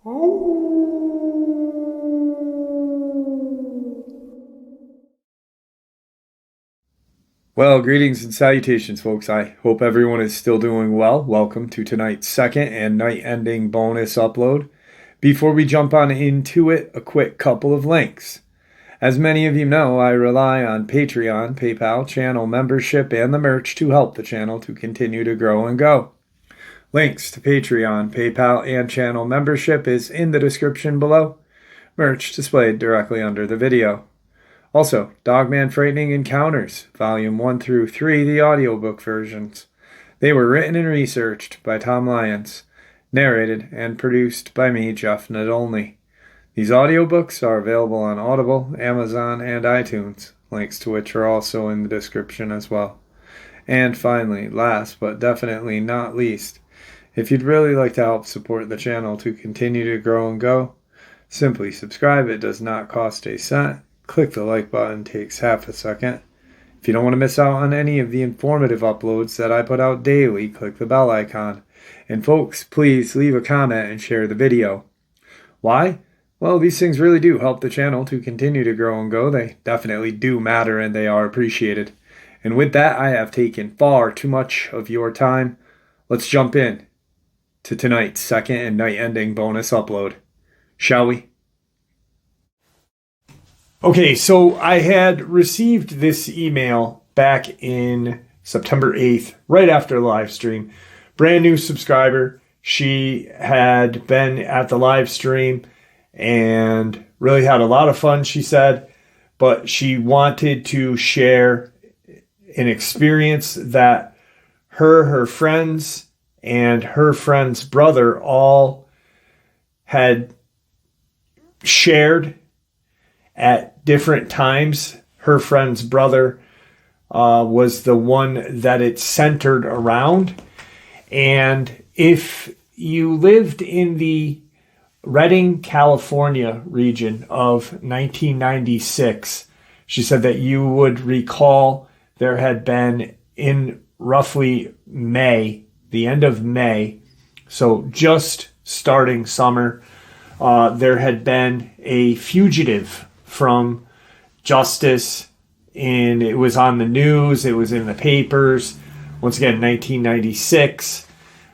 Well, greetings and salutations, folks. I hope everyone is still doing well. Welcome to tonight's second and night-ending bonus upload. Before we jump on into it, a quick couple of links. As many of you know, I rely on Patreon, PayPal, channel membership, and the merch to help the channel to continue to grow and go. Links to Patreon, PayPal, and channel membership is in the description below. Merch displayed directly under the video. Also, Dogman Frightening Encounters, Volume 1 through 3, the audiobook versions. They were written and researched by Tom Lyons, narrated and produced by me, Jeff Nadolny. These audiobooks are available on Audible, Amazon, and iTunes, links to which are also in the description as well. And finally, last but definitely not least, if you'd really like to help support the channel to continue to grow and go, simply subscribe. It does not cost a cent. Click the like button, takes half a second. If you don't want to miss out on any of the informative uploads that I put out daily, click the bell icon. And folks, please leave a comment and share the video. Why? Well, these things really do help the channel to continue to grow and go. They definitely do matter and they are appreciated. And with that, I have taken far too much of your time. Let's jump in to tonight's second and night-ending bonus upload. Shall we? Okay, so I had received this email back in September 8th, right after the live stream. Brand new subscriber. She had been at the live stream and really had a lot of fun, she said, but she wanted to share an experience that her friends, and her friend's brother all had shared at different times. Her friend's brother was the one that it centered around. And if you lived in the Redding, California region of 1996, she said that you would recall there had been in roughly May, the end of May, so just starting summer, there had been a fugitive from justice, and it was on the news, it was in the papers. Once again, 1996,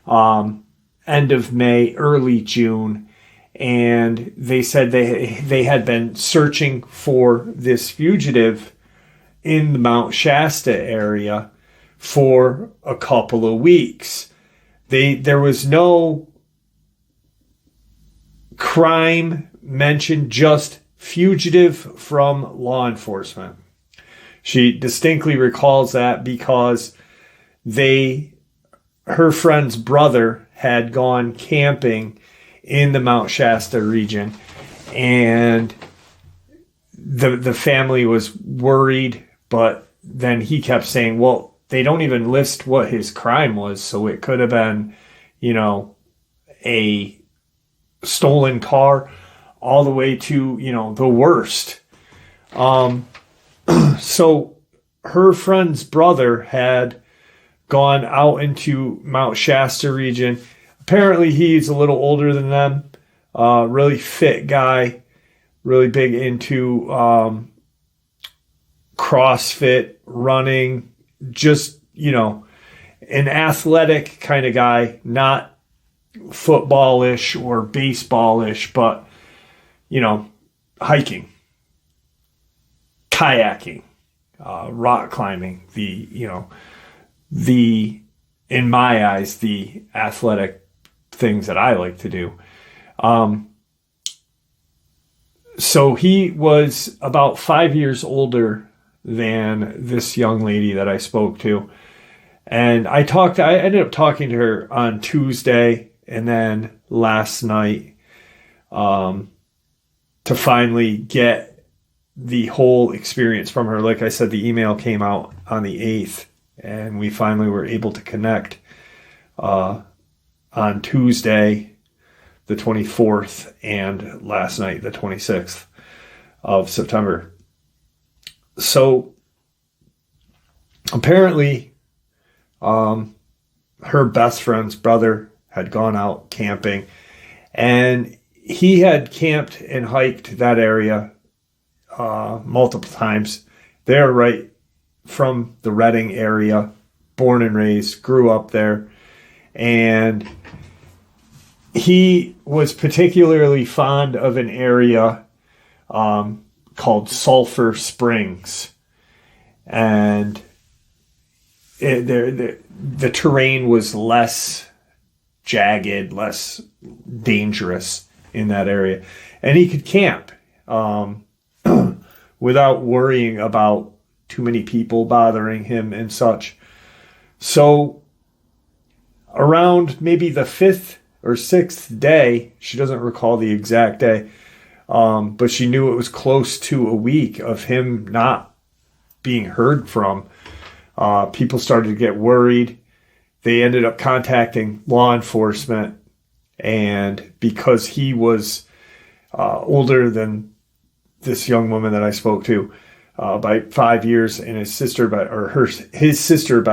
end of May, early June, and they said they had been searching for this fugitive in the Mount Shasta area for a couple of weeks. There was no crime mentioned, just fugitive from law enforcement. She distinctly recalls that because her friend's brother had gone camping in the Mount Shasta region, and the family was worried, but then he kept saying, well, they don't even list what his crime was, so it could have been, a stolen car, all the way to, the worst. So her friend's brother had gone out into Mount Shasta region. Apparently he's a little older than them, really fit guy, really big into CrossFit, running, just, an athletic kind of guy, not footballish or baseballish, but, hiking, kayaking, rock climbing, in my eyes, the athletic things that I like to do. So he was about 5 years older than this young lady that I spoke to. And I ended up talking to her on Tuesday and then last night, to finally get the whole experience from her. Like I said, the email came out on the 8th, and we finally were able to connect on Tuesday, the 24th, and last night, the 26th of September. So apparently, her best friend's brother had gone out camping, and he had camped and hiked that area multiple times. They're right from the Reading area, born and raised, grew up there. And he was particularly fond of an area called Sulphur Springs. And the terrain was less jagged, less dangerous in that area. And he could camp without worrying about too many people bothering him and such. So around maybe the 5th or 6th day, she doesn't recall the exact day, but she knew it was close to a week of him not being heard from. People started to get worried. They ended up contacting law enforcement, and because he was older than this young woman that I spoke to by 5 years, and his sister by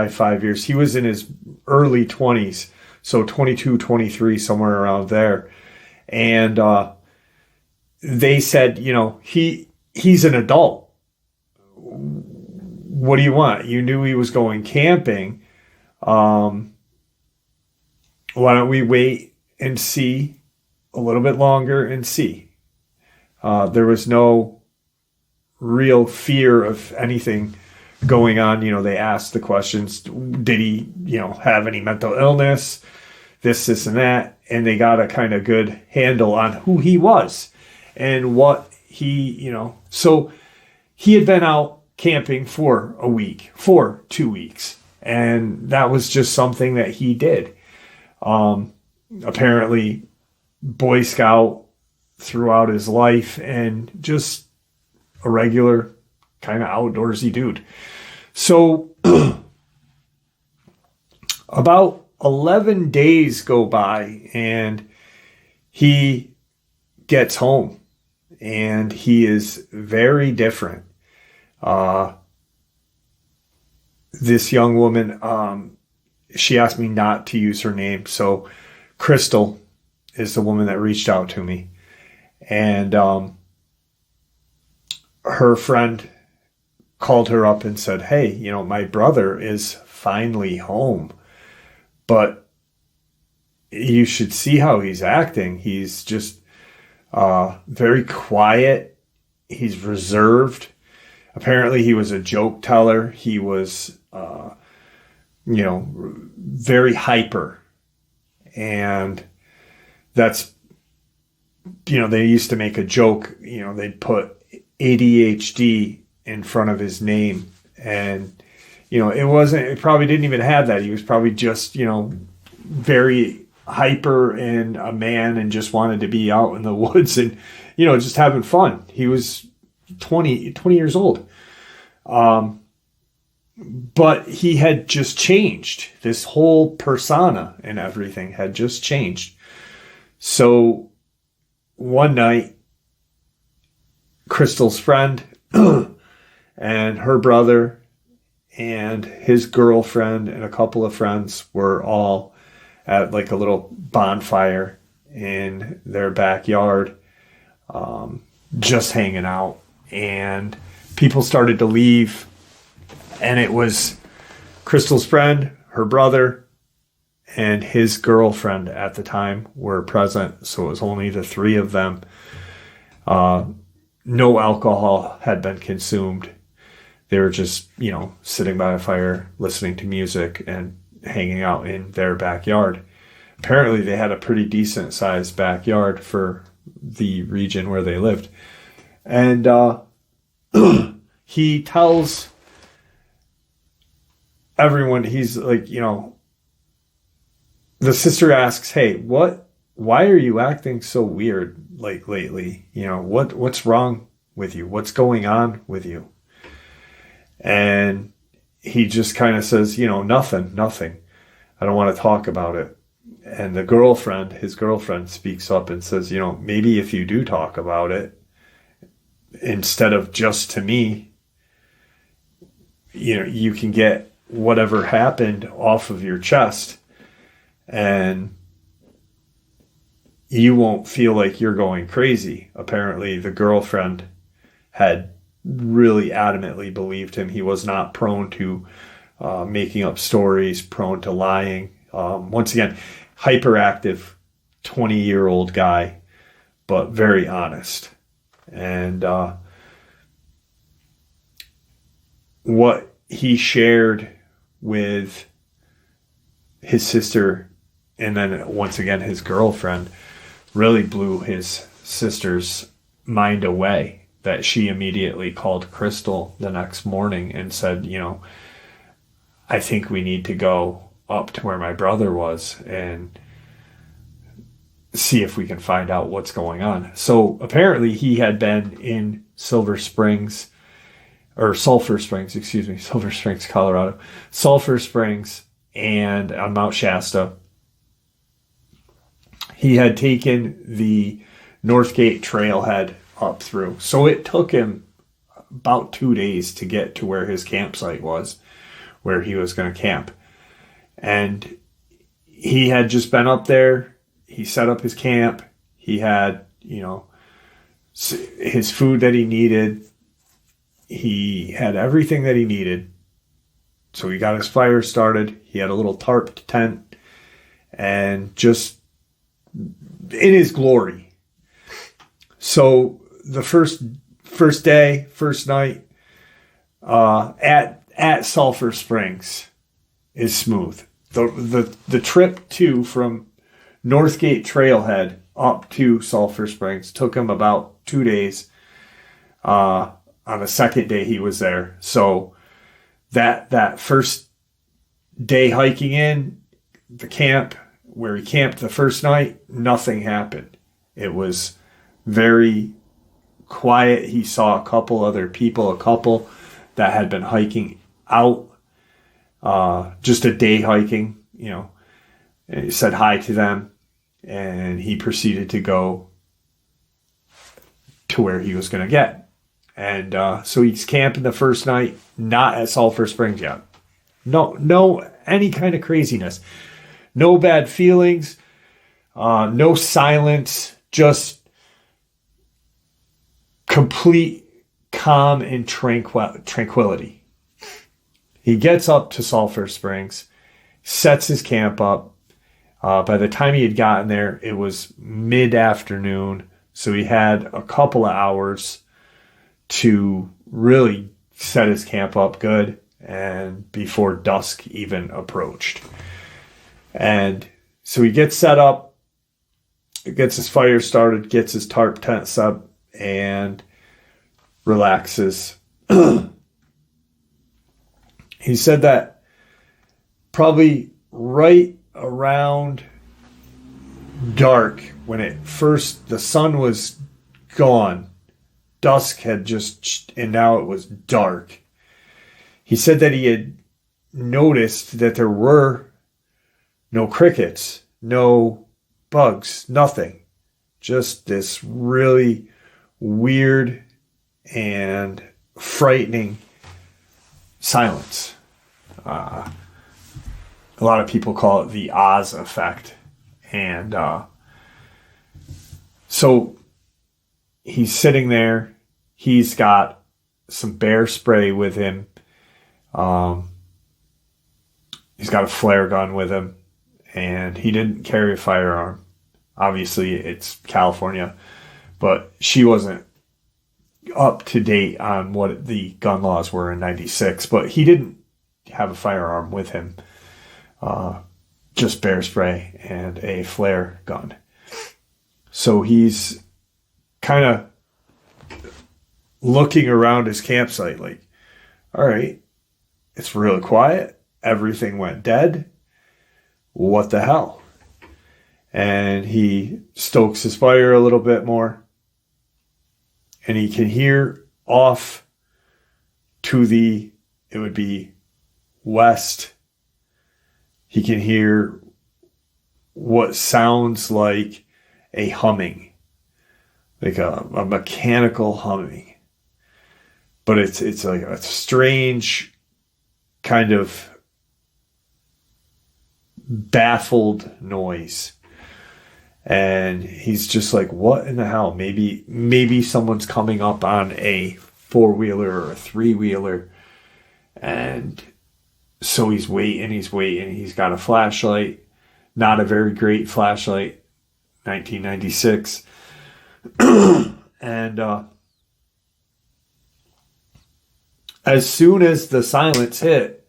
5 years, he was in his early 20s, so 22, 23, somewhere around there. And they said, he's an adult. What do you want? You knew he was going camping. Why don't we wait and see a little bit longer and see? There was no real fear of anything going on. They asked the questions. Did he, have any mental illness? This, and that. And they got a kind of good handle on who he was and what he, So he had been out camping for a week, for 2 weeks. And that was just something that he did. Apparently Boy Scout throughout his life, and just a regular kind of outdoorsy dude. So about 11 days go by and he gets home, and he is very different. This young woman, she asked me not to use her name. So Crystal is the woman that reached out to me. And her friend called her up and said, hey, my brother is finally home, but you should see how he's acting. He's just very quiet. He's reserved. Apparently he was a joke teller. He was, very hyper. And that's, they used to make a joke, they'd put ADHD in front of his name. And, it probably didn't even have that. He was probably just, very hyper and a man, and just wanted to be out in the woods and, just having fun. He was 20 years old. But he had just changed. This whole persona and everything had just changed. So one night, Crystal's friend and her brother and his girlfriend and a couple of friends were all at like a little bonfire in their backyard, just hanging out. And people started to leave, and it was Crystal's friend, her brother, and his girlfriend at the time were present. So it was only the three of them. No alcohol had been consumed. They were just, sitting by a fire, listening to music and hanging out in their backyard. Apparently they had a pretty decent sized backyard for the region where they lived. And he tells everyone, he's like, the sister asks, hey, why are you acting so weird like lately? What's wrong with you? What's going on with you? And he just kind of says, nothing. I don't want to talk about it. And his girlfriend speaks up and says, maybe if you do talk about it, instead of just to me, you can get whatever happened off of your chest. And, you won't feel like you're going crazy. Apparently, the girlfriend had really adamantly believed him. He was not prone to making up stories, prone to lying. Once again, hyperactive 20-year-old guy, but very honest. And what he shared with his sister and then once again his girlfriend really blew his sister's mind away, that she immediately called Crystal the next morning and said, I think we need to go up to where my brother was and see if we can find out what's going on. So apparently he had been in Sulphur Springs, Colorado, Sulphur Springs, and on Mount Shasta. He had taken the Northgate trailhead up through. So it took him about 2 days to get to where his campsite was, where he was going to camp. And he had just been up there. He set up his camp. He had, his food that he needed. He had everything that he needed. So he got his fire started. He had a little tarp tent and just in his glory. So the first night at Sulphur Springs is smooth. The trip from Northgate Trailhead up to Sulphur Springs took him about 2 days. On the second day he was there. So that first day hiking in the camp where he camped the first night, nothing happened. It was very quiet. He saw a couple that had been hiking out, just a day hiking, and he said hi to them, and he proceeded to go to where he was going to get. And so he's camping the first night, not at Sulphur Springs yet. No, any kind of craziness. No bad feelings, no silence, just complete calm and tranquility. He gets up to Sulphur Springs, sets his camp up. By the time he had gotten there, it was mid-afternoon, so he had a couple of hours to really set his camp up good and before dusk even approached. And so he gets set up, gets his fire started, gets his tarp tent set, and relaxes. He said that probably right around dark, when the sun was gone, dusk had and now it was dark. He said that he had noticed that there were no crickets, no bugs, nothing. Just this really weird and frightening silence. A lot of people call it the Oz effect. And so he's sitting there. He's got some bear spray with him. He's got a flare gun with him. And he didn't carry a firearm. Obviously, it's California. But she wasn't up to date on what the gun laws were in 96. But he didn't have a firearm with him. Just bear spray and a flare gun. So he's kind of looking around his campsite like, all right, it's really quiet. Everything went dead. What the hell? And he stokes his fire a little bit more. And he can hear off to it would be west. He can hear what sounds like a humming, like a mechanical humming. But it's like a strange kind of baffled noise. And he's just like, what in the hell? Maybe someone's coming up on a 4-wheeler or a 3-wheeler. And so he's waiting. He's got a flashlight, not a very great flashlight, 1996. And as soon as the silence hit,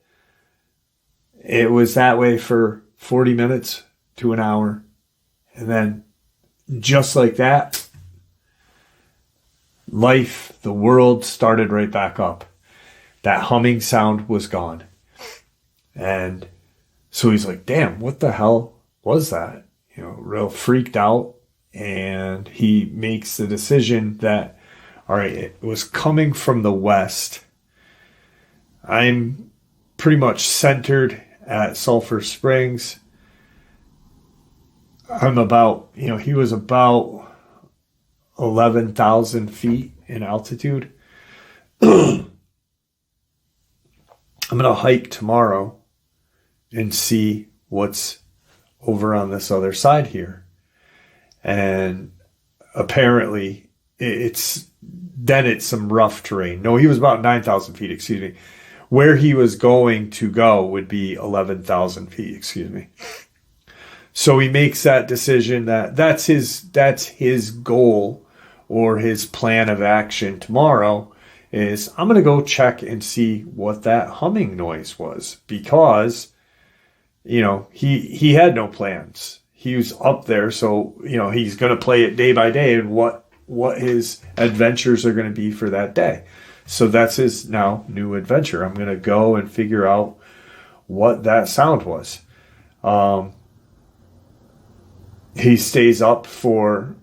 it was that way for 40 minutes to an hour. And then just like that, the world started right back up. That humming sound was gone. And so he's like, damn, what the hell was that? Real freaked out. And he makes the decision that, all right, it was coming from the west. I'm pretty much centered at Sulphur Springs. I'm about, he was about 11,000 feet in altitude. I'm going to hike tomorrow and see what's over on this other side here. And apparently it's some rough terrain. No, he was about 9,000 feet, excuse me. Where he was going to go would be 11,000 feet, excuse me. So he makes that decision that's his goal or his plan of action tomorrow is I'm going to go check and see what that humming noise was, because, he had no plans. He was up there. So, he's going to play it day by day and what his adventures are going to be for that day. So that's his now new adventure. I'm going to go and figure out what that sound was. He stays up for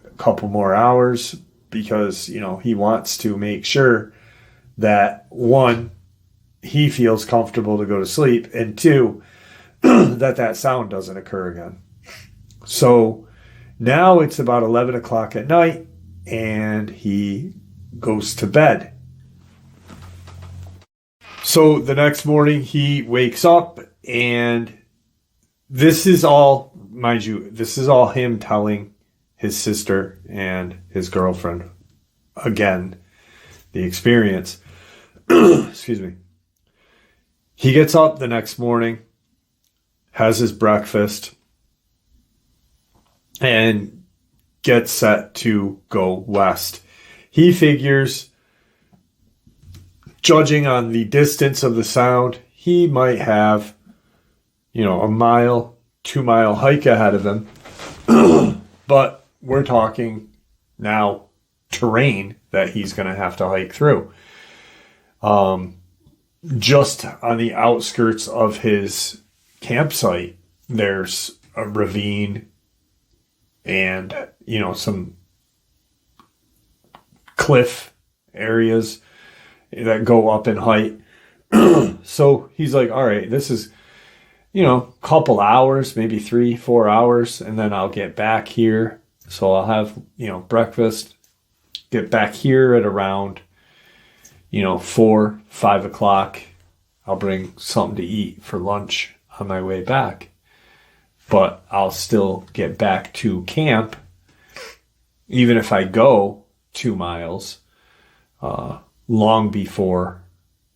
a couple more hours because, he wants to make sure that, one, he feels comfortable to go to sleep, and two, that sound doesn't occur again. So now it's about 11 o'clock at night, and he goes to bed. So the next morning he wakes up, and this is all, mind you, this is all him telling his sister and his girlfriend again the experience. Excuse me. He gets up the next morning, has his breakfast, and gets set to go west. He figures, judging on the distance of the sound, he might have, a 2-mile hike ahead of him. But we're talking now terrain that he's going to have to hike through. Just on the outskirts of his campsite, there's a ravine and, some cliff areas that go up in height. So he's like, all right, this is, couple hours, maybe 3-4 hours, and then I'll get back here. So I'll have, breakfast, get back here at around, 4-5 o'clock. I'll bring something to eat for lunch on my way back. But I'll still get back to camp, even if I go 2 miles, long before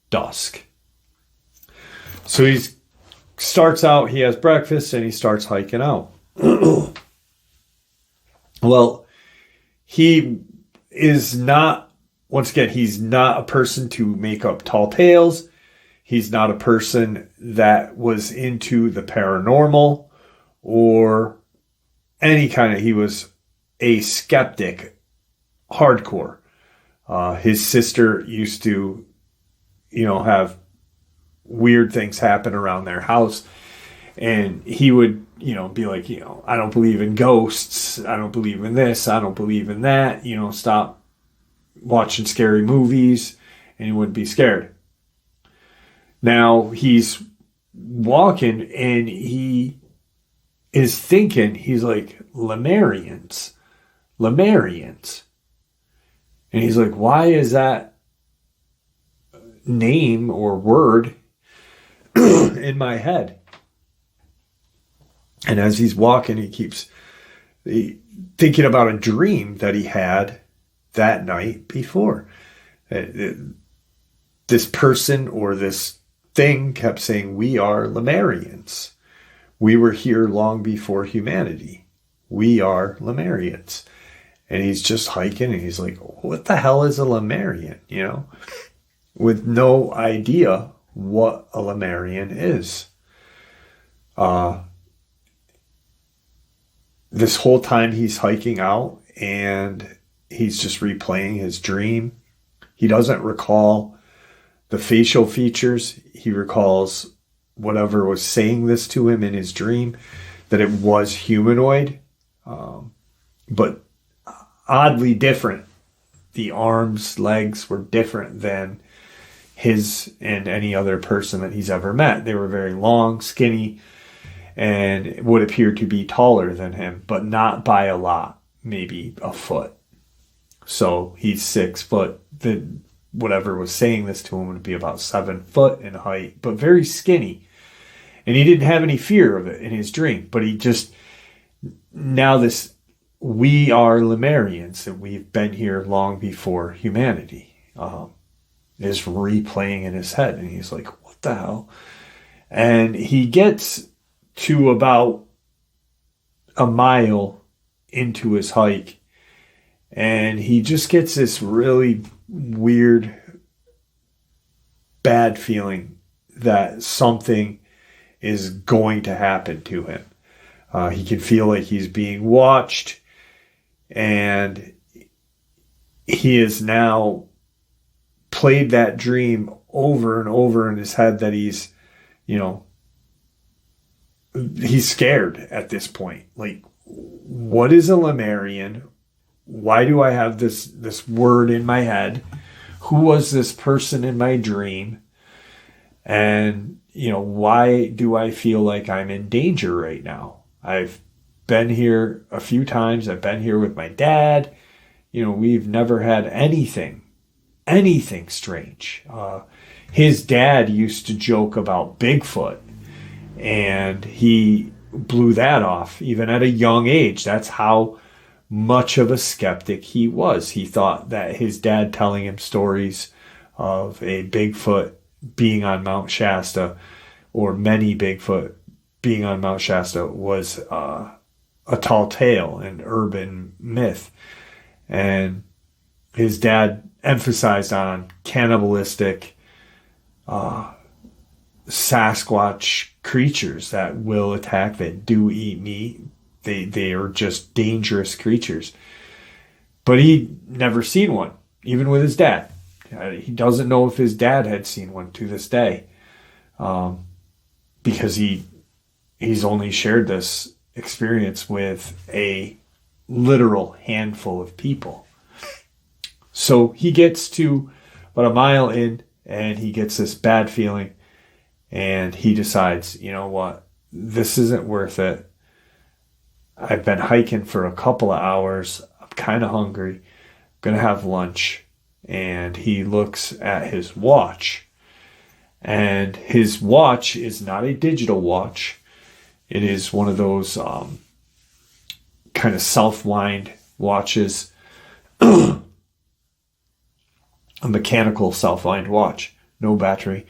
dusk. So he starts out, he has breakfast, and he starts hiking out. Well, he is not, once again, he's not a person to make up tall tales. He's not a person that was into the paranormal or any kind of, he was a skeptic, hardcore. His sister used to, have weird things happen around their house. And he would, be like, I don't believe in ghosts. I don't believe in this. I don't believe in that. Stop watching scary movies, and he wouldn't be scared. Now he's walking and he is thinking, he's like, Lemurians. And he's like, why is that name or word in my head? And as he's walking, he keeps thinking about a dream that he had that night before. This person or this thing kept saying, "We are Lemurians. We were here long before humanity. We are Lemurians." And he's just hiking and he's like, "What the hell is a Lemurian?" You know, with no idea what a Lemurian is. This whole time he's hiking out and he's just replaying his dream. He doesn't recall the facial features. He recalls whatever was saying this to him in his dream, that it was humanoid, but oddly different. The arms, legs were different than his and any other person that he's ever met. They were very long, skinny, and would appear to be taller than him, but not by a lot, maybe a foot. So he's 6 foot. Whatever was saying this to him would be about 7 foot in height, but very skinny. And he didn't have any fear of it in his dream, but he just, now this, we are Lemurians and we've been here long before humanity, is replaying in his head. And he's like, what the hell? And he gets to about a mile into his hike and he just gets this really weird, bad feeling that something is going to happen to him. He can feel like he's being watched, and he has now played that dream over and over in his head that he's, he's scared at this point. Like, what is a Lemurian? Why do I have this word in my head? Who was this person in my dream? And, why do I feel like I'm in danger right now? I've been here a few times. I've been here with my dad. We've never had anything strange. His dad used to joke about Bigfoot, and he blew that off even at a young age. That's how much of a skeptic he was. He thought that his dad telling him stories of a Bigfoot being on Mount Shasta, or many Bigfoot being on Mount Shasta, was a tall tale, an urban myth. And his dad emphasized on cannibalistic Sasquatch creatures that will attack, that do eat meat. They are just dangerous creatures. But he'd never seen one, even with his dad. He doesn't know if his dad had seen one to this day, because he's only shared this experience with a literal handful of people. So he gets to about a mile in, and he gets this bad feeling, and he decides, you know what, this isn't worth it. I've been hiking for a couple of hours. I'm kind of hungry. I'm going to have lunch. And he looks at his watch. And his watch is not a digital watch. It is one of those kind of self-wind watches. A mechanical self-wind watch. No battery.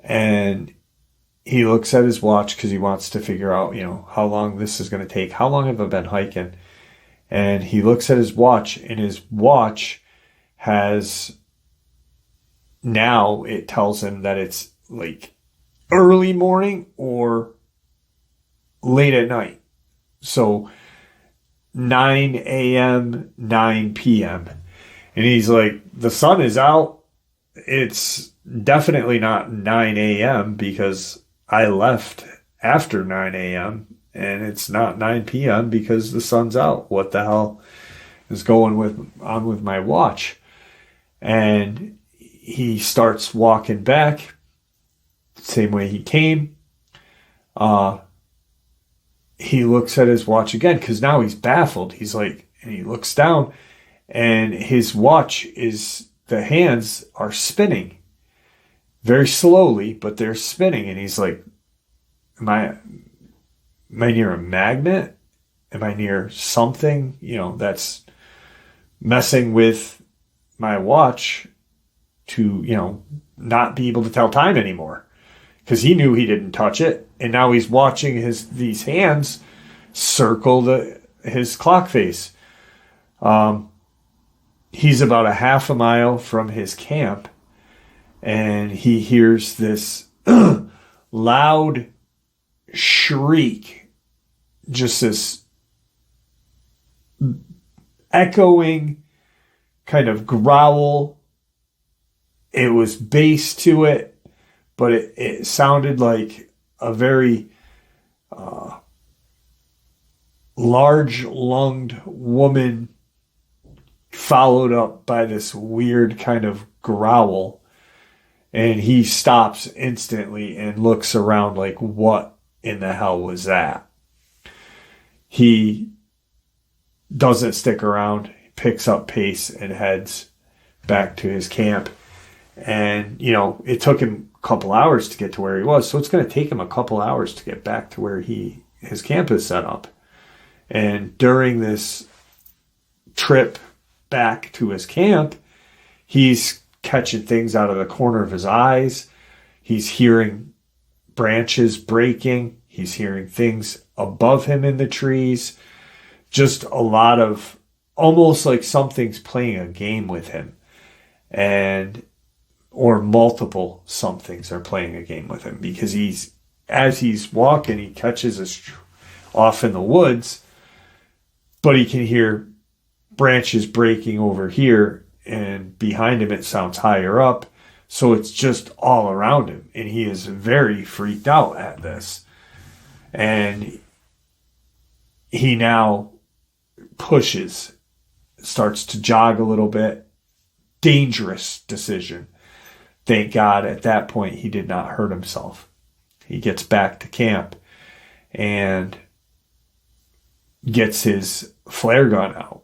And he looks at his watch because he wants to figure out, how long this is going to take. How long have I been hiking? And he looks at his watch, and his watch has, now it tells him that it's like early morning or late at night. So 9 a.m., 9 p.m. And he's like, the sun is out. It's definitely not 9 a.m. because I left after 9 a.m. and it's not 9 p.m. because the sun's out. What the hell is going on with my watch? And he starts walking back the same way he came. He looks at his watch again because now he's baffled. He's like, and he looks down, and his watch the hands are spinning very slowly, but they're spinning. And he's like, am I near a magnet? Am I near something, that's messing with my watch to, not be able to tell time anymore? Because he knew he didn't touch it, and now he's watching these hands circle his clock face. He's about a half a mile from his camp, and he hears this loud shriek, just this echoing kind of growl. It was bass to it, but it sounded like a very large-lunged woman, followed up by this weird kind of growl. And he stops instantly and looks around like, what in the hell was that? He doesn't stick around, picks up pace and heads back to his camp. And, it took him a couple hours to get to where he was. So it's going to take him a couple hours to get back to where his camp is set up. And during this trip back to his camp, he's catching things out of the corner of his eyes. He's hearing branches breaking. He's hearing things above him in the trees. Just a lot of, almost like something's playing a game with him. Or multiple somethings are playing a game with him, because as he's walking, he catches us off in the woods, but he can hear branches breaking over here, and behind him it sounds higher up. So it's just all around him, and he is very freaked out at this. And he now pushes, starts to jog a little bit. Dangerous decision. Thank God at that point he did not hurt himself. He gets back to camp and gets his flare gun out,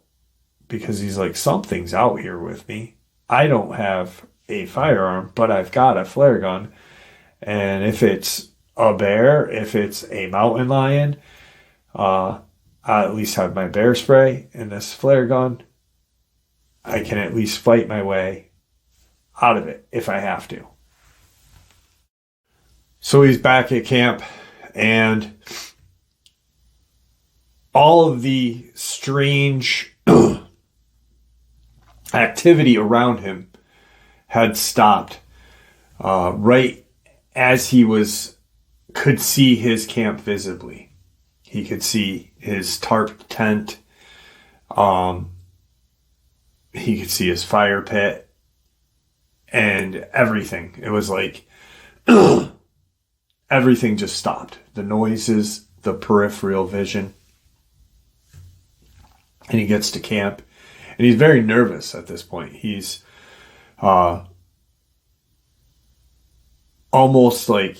because he's like, something's out here with me. I don't have a firearm, but I've got a flare gun. And if it's a bear, if it's a mountain lion, I at least have my bear spray and this flare gun. I can at least fight my way out of it if I have to. So he's back at camp, and all of the strange activity around him had stopped right as he could see his camp visibly. He could see his tarp tent. He could see his fire pit and everything. It was like everything just stopped. The noises, the peripheral vision. And he gets to camp, and he's very nervous at this point. He's almost like,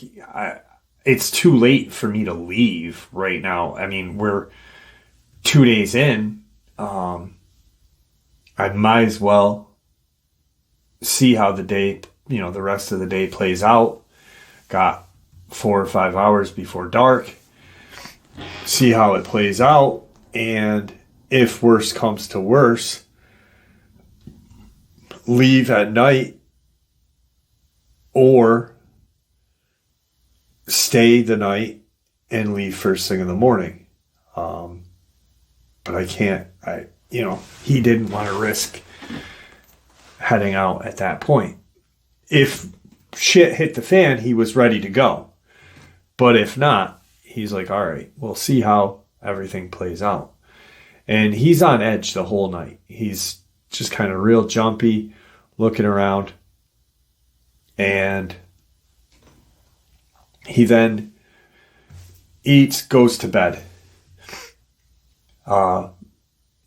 it's too late for me to leave right now. I mean, we're 2 days in. I might as well see how the day, the rest of the day plays out. Got 4 or 5 hours before dark. See how it plays out. And if worse comes to worse, leave at night or stay the night and leave first thing in the morning. But I can't, he didn't want to risk heading out at that point. If shit hit the fan, he was ready to go. But if not, he's like, all right, we'll see how everything plays out. And he's on edge the whole night. He's just kind of real jumpy, looking around. And he then eats, goes to bed.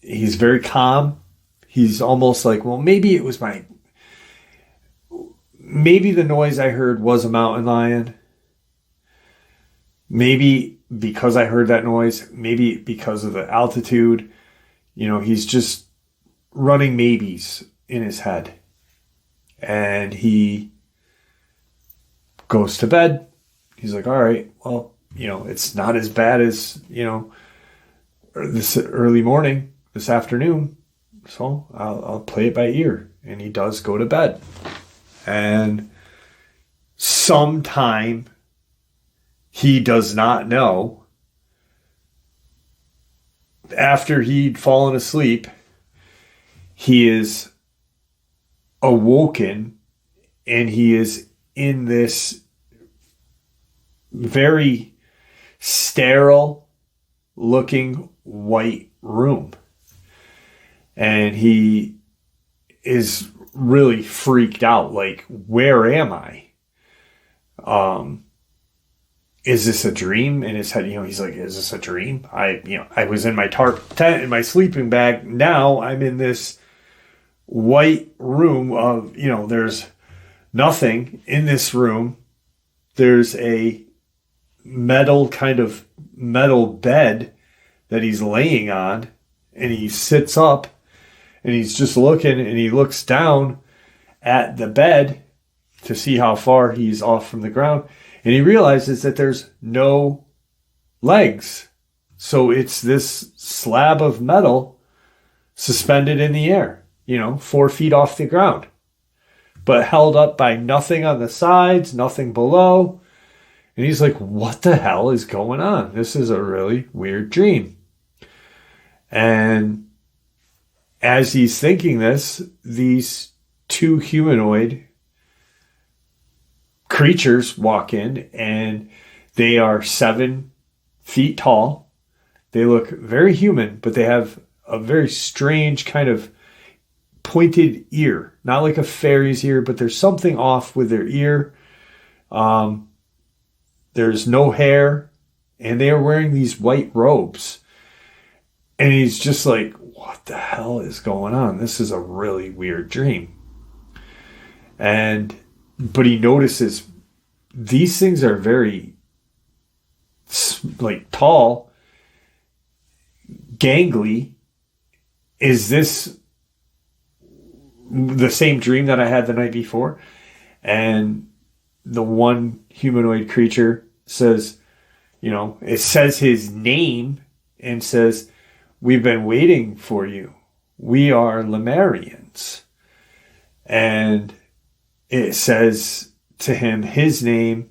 He's very calm. He's almost like, well, maybe it was maybe the noise I heard was a mountain lion. Maybe because I heard that noise, maybe because of the altitude. He's just running maybes in his head. And he goes to bed. He's like, all right, well, it's not as bad as, this early morning, this afternoon, so I'll play it by ear. And he does go to bed. And sometime he does not know, after he'd fallen asleep, he is awoken and he is in this very sterile looking white room. And he is really freaked out. Like, where am I? Is this a dream? In his head, he's like, is this a dream? I was in my tarp tent in my sleeping bag. Now I'm in this white room of, there's nothing in this room. There's a metal bed that he's laying on, and he sits up and he's just looking, and he looks down at the bed to see how far he's off from the ground. And he realizes that there's no legs. So it's this slab of metal suspended in the air, 4 feet off the ground, but held up by nothing on the sides, nothing below. And he's like, what the hell is going on? This is a really weird dream. And as he's thinking this, these two humanoid creatures walk in, and they are 7 feet tall. They look very human, but they have a very strange kind of pointed ear. Not like a fairy's ear, but there's something off with their ear. There's no hair, and they are wearing these white robes. And he's just like, what the hell is going on? This is a really weird dream. But he notices these things are very, tall, gangly. Is this the same dream that I had the night before? And the one humanoid creature says, it says his name and says, we've been waiting for you. We are Lemurians. And it says to him his name,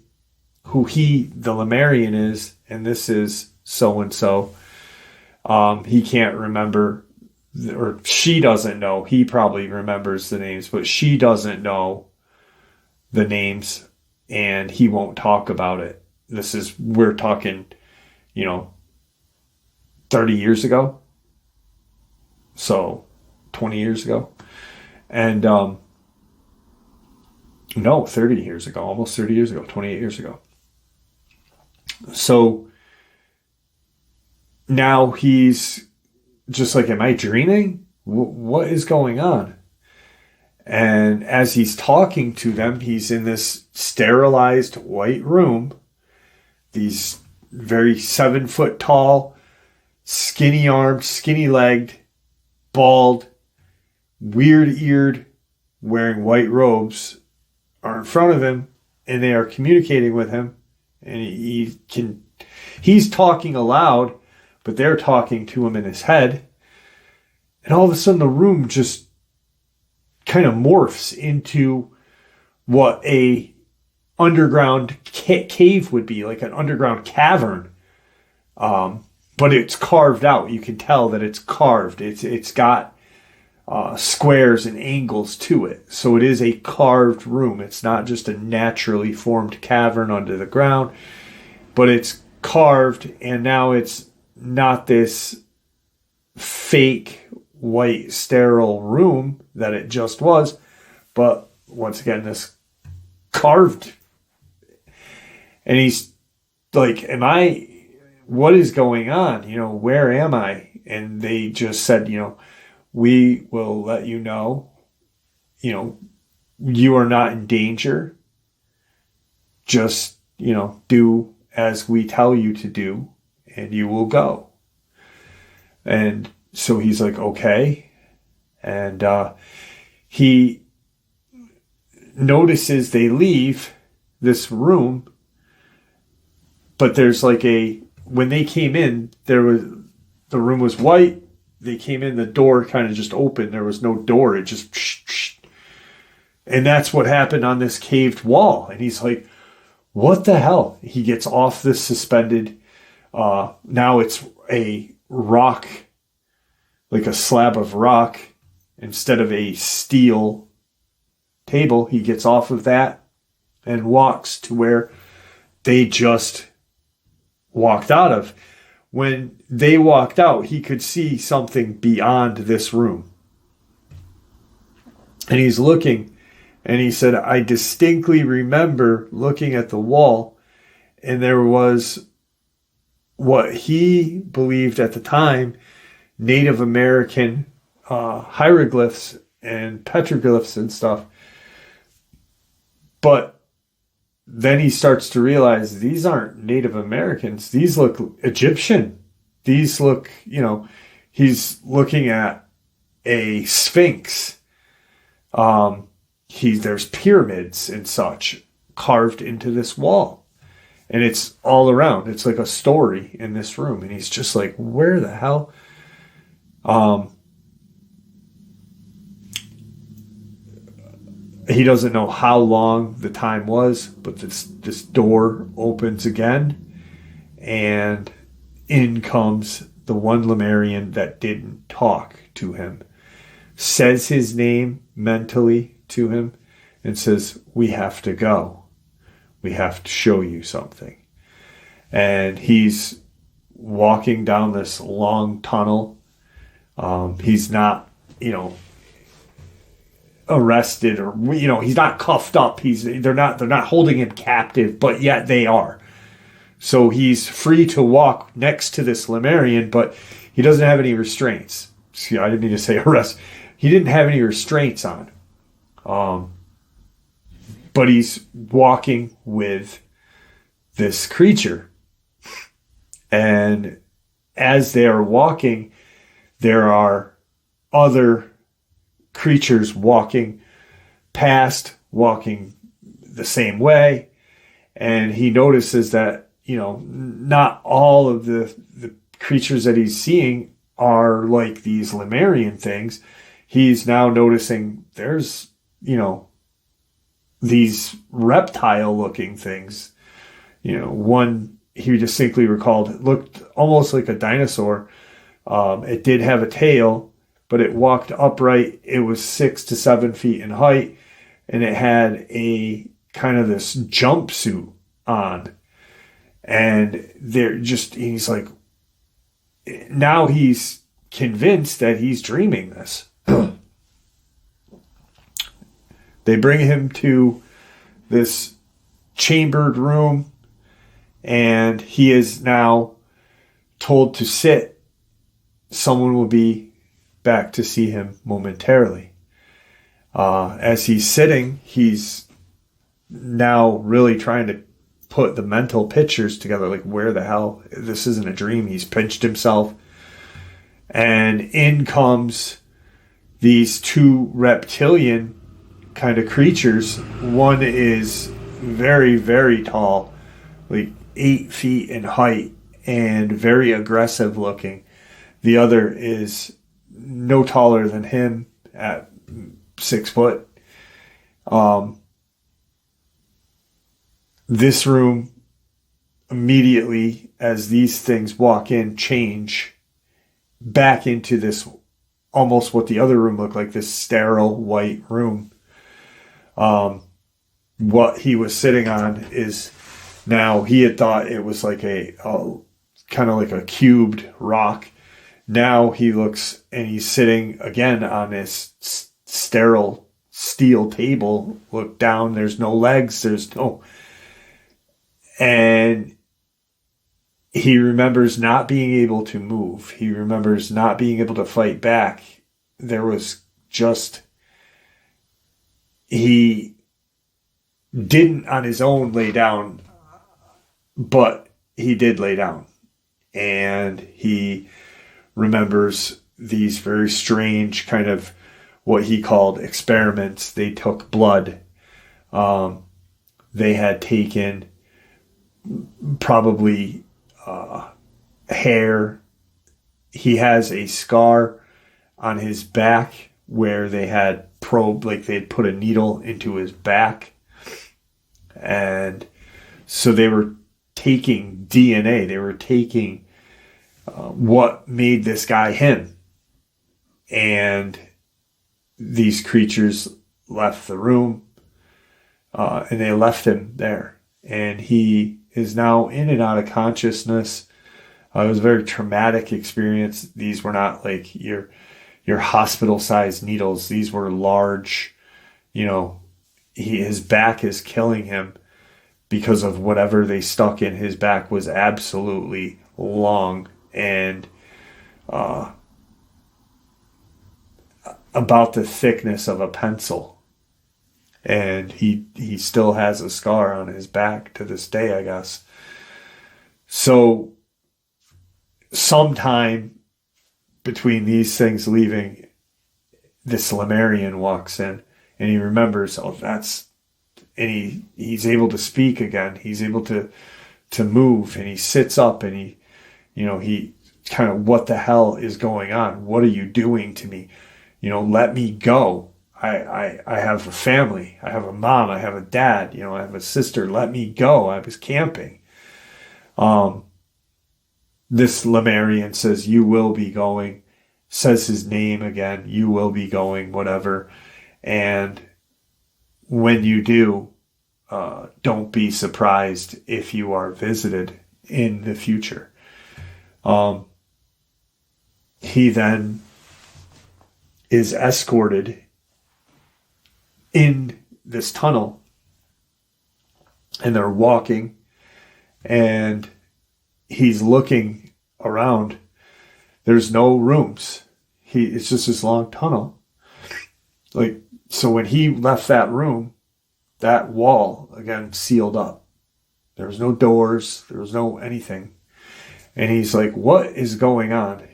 who the Lemurian is, and this is so-and-so. He can't remember, or she doesn't know. He probably remembers the names, but she doesn't know the names, and he won't talk about it. We're talking, 30 years ago. So 20 years ago. And, no, 30 years ago, almost 30 years ago, 28 years ago. So now he's just like, am I dreaming? What is going on? And as he's talking to them, he's in this sterilized white room. These very 7 foot tall, skinny armed, skinny legged, bald, weird eared, wearing white robes are in front of him, and they are communicating with him. And he's talking aloud, but they're talking to him in his head. And all of a sudden the room just kind of morphs into what a underground cave would be, like an underground cavern. But it's carved out. You can tell that it's carved. It's got squares and angles to it. So it is a carved room. It's not just a naturally formed cavern under the ground, but it's carved, and now it's not this fake white sterile room that it just was, but once again this carved. And he's like, what is going on? Where am I? And they just said, we will let you know, you are not in danger. Just, do as we tell you to do, and you will go. And so he's like, okay. And he notices they leave this room, but there's when they came in, there the room was white. They came in, the door kind of just opened. There was no door. It just, and that's what happened on this caved wall. And he's like, what the hell? He gets off this suspended, now it's a rock, like a slab of rock instead of a steel table. He gets off of that and walks to where they just walked out of. When they walked out, he could see something beyond this room. And he's looking, and he said, I distinctly remember looking at the wall, and there was what he believed at the time, Native American hieroglyphs and petroglyphs and stuff. But then he starts to realize these aren't Native Americans. These look Egyptian. These look, he's looking at a sphinx. There's pyramids and such carved into this wall. And it's all around. It's like a story in this room. And he's just like, where the hell? He doesn't know how long the time was, but this door opens again, and in comes the one Lemurian that didn't talk to him, says his name mentally to him, and says, we have to go. We have to show you something. And he's walking down this long tunnel. He's not, arrested, or he's not cuffed up. They're not holding him captive, but yet they are. So he's free to walk next to this Lemurian, but he doesn't have any restraints. See, I didn't mean to say arrest. He didn't have any restraints on. But he's walking with this creature, and as they are walking, there are other creatures walking past, walking the same way, and he notices that not all of the creatures that he's seeing are like these Lemurian things. He's now noticing there's these reptile looking things. One he distinctly recalled, it looked almost like a dinosaur. It did have a tail, but it walked upright. It was 6 to 7 feet in height, and it had a kind of this jumpsuit on. And he's like, now he's convinced that he's dreaming this. They bring him to this chambered room, and he is now told to sit. Someone will be back to see him momentarily. As he's sitting, he's now really trying to put the mental pictures together, like, where the hell, this isn't a dream. He's pinched himself, and in comes these two reptilian kind of creatures. One is very, very tall, like 8 feet in height, and very aggressive looking. The other is no taller than him, at 6 foot. This room, immediately as these things walk in, change back into this, almost what the other room looked like, this sterile white room. What he was sitting on is, now he had thought it was like a kind of like a cubed rock. Now he looks, and he's sitting again on this sterile steel table. Look down, there's no legs, and he remembers not being able to move. He remembers not being able to fight back. There was just, he didn't on his own lay down, but he did lay down. And he remembers these very strange kind of what he called experiments. They took blood. They had taken probably hair. he has a scar on his back where they had they'd put a needle into his back. And so they were taking DNA. They were taking what made this guy him. And these creatures left the room, and they left him there. And he is now in and out of consciousness. It was a very traumatic experience. These were not like your hospital-sized needles. These were large, his back is killing him because of whatever they stuck in his back was absolutely long and about the thickness of a pencil. And he still has a scar on his back to this day, I guess. So sometime between these things leaving, this Lemurian walks in and he remembers, and he's able to speak again. He's able to move, and he sits up, and he kind of, what the hell is going on? What are you doing to me? Let me go. I have a family. I have a mom. I have a dad. I have a sister. Let me go. I was camping. This Lemurian says, you will be going, says his name again. You will be going, whatever. And when you do, don't be surprised if you are visited in the future. He then is escorted in this tunnel, and they're walking, and he's looking around. There's no rooms. It's just this long tunnel. So when he left that room, that wall, again, sealed up. There was no doors. There was no anything. And he's like, what is going on?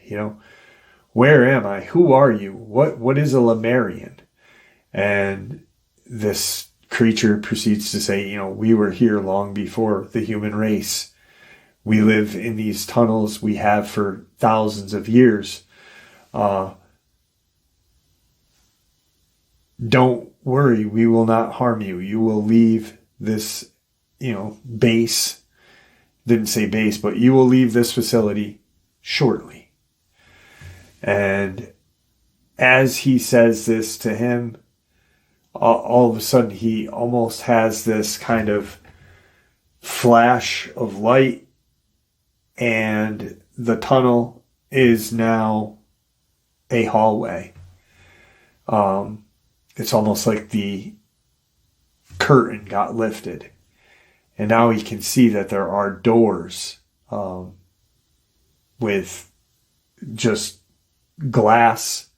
Where am I? Who are you? What is a Lemurian? And this creature proceeds to say, we were here long before the human race. We live in these tunnels. We have for thousands of years. Don't worry, we will not harm you. You will leave this, base. Didn't say base, but you will leave this facility shortly. And as he says this to him, all of a sudden he almost has this kind of flash of light, and the tunnel is now a hallway. It's almost like the curtain got lifted, and now he can see that there are doors with just glass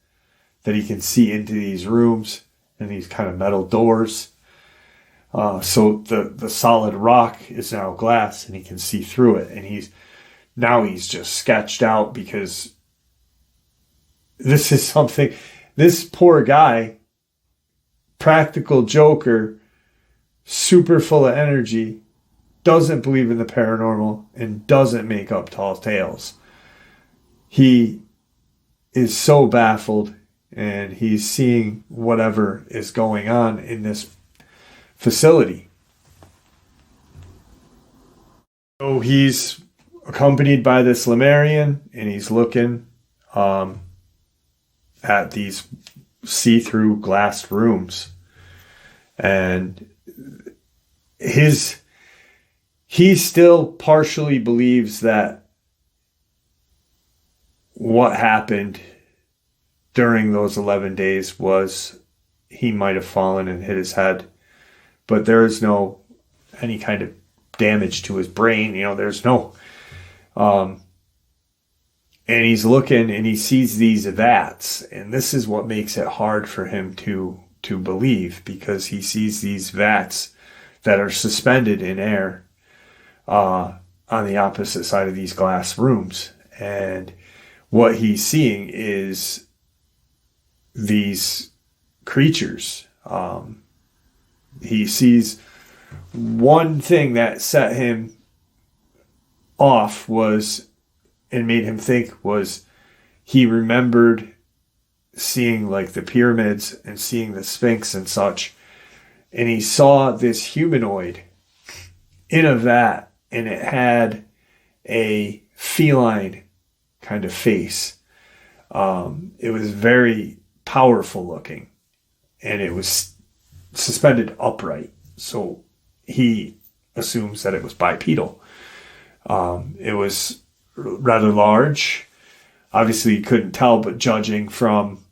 that he can see into these rooms, and these kind of metal doors. So the solid rock is now glass, and he can see through it. And he's just sketched out, because this is something, this poor guy, practical joker, super full of energy, doesn't believe in the paranormal and doesn't make up tall tales. He is so baffled, and he's seeing whatever is going on in this facility. So he's accompanied by this Lemurian, and he's looking at these see-through glass rooms. And he still partially believes that what happened during those 11 days was he might have fallen and hit his head, but there is no any kind of damage to his brain. There's no and he's looking, and he sees these vats, and this is what makes it hard for him to believe, because he sees these vats that are suspended in air on the opposite side of these glass rooms. And what he's seeing is these creatures. He sees one thing that set him off and made him think was he remembered seeing like the pyramids and seeing the Sphinx and such. And he saw this humanoid in a vat, and it had a feline kind of face. It was very powerful looking, and it was suspended upright. So he assumes that it was bipedal. It was rather large. Obviously, he couldn't tell, but judging from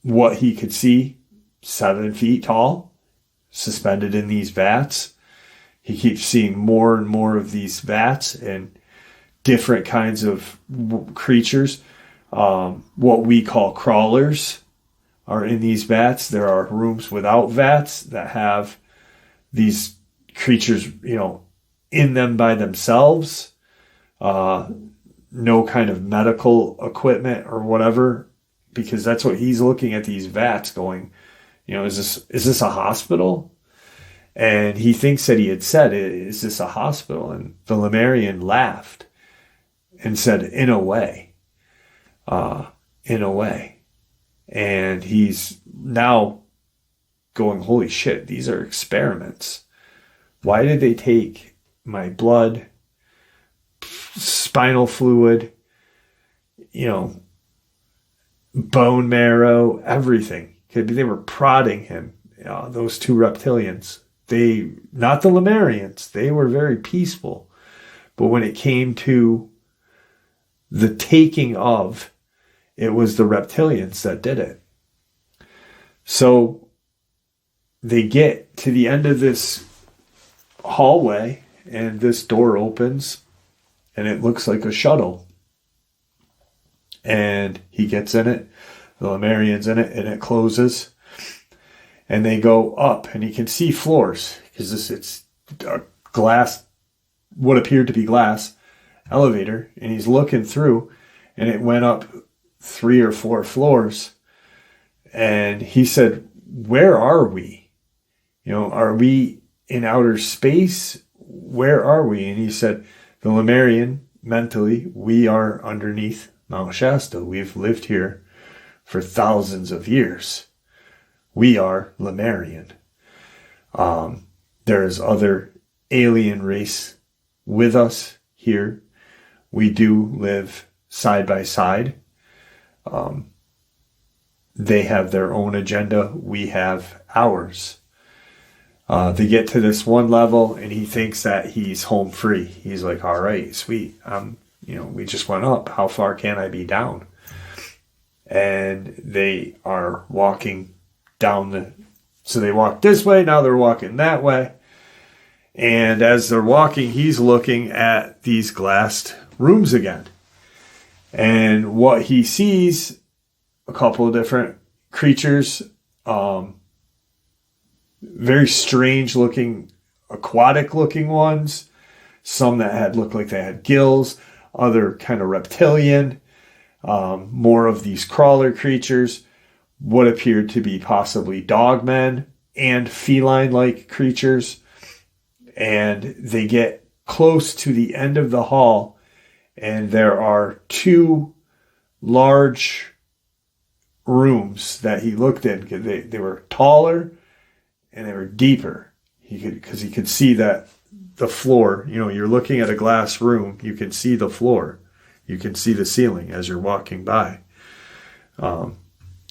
what he could see, 7 feet tall, suspended in these vats. He keeps seeing more and more of these vats and different kinds of creatures. What we call crawlers are in these vats. There are rooms without vats that have these creatures, in them by themselves. No kind of medical equipment or whatever, because that's what he's looking at, these vats going, is this a hospital? And he thinks that he had said, is this a hospital? And the Lemurian laughed and said, in a way. And he's now going, holy shit, these are experiments. Why did they take my blood, spinal fluid, bone marrow, everything? They were prodding him, those two reptilians. Not the Lemurians, they were very peaceful. But when it came to the taking of, it was the reptilians that did it. So they get to the end of this hallway, and this door opens, and it looks like a shuttle. And he gets in it, the Lemurian's in it, and it closes. And they go up, and he can see floors, because it's a glass, what appeared to be glass elevator, and he's looking through, and it went up 3 or 4 floors. And he said, where are we? Are we in outer space? Where are we? And he said, the Lemurian, mentally, we are underneath Mount Shasta. We've lived here for thousands of years. We are Lemurian. There's other alien race with us here. We do live side by side. They have their own agenda. We have ours. They get to this one level, and he thinks that he's home free. He's like, all right, sweet. We just went up. How far can I be down? And they are walking down so they walk this way. Now they're walking that way. And as they're walking, he's looking at these glassed rooms again. And what he sees, a couple of different creatures, very strange looking, aquatic looking ones, some that looked like they had gills, other kind of reptilian, more of these crawler creatures, what appeared to be possibly dogmen and feline-like creatures. And they get close to the end of the hall, and there are 2 large rooms that he looked in. They were taller and they were deeper. Because he could see that the floor, you're looking at a glass room, you can see the floor. You can see the ceiling as you're walking by.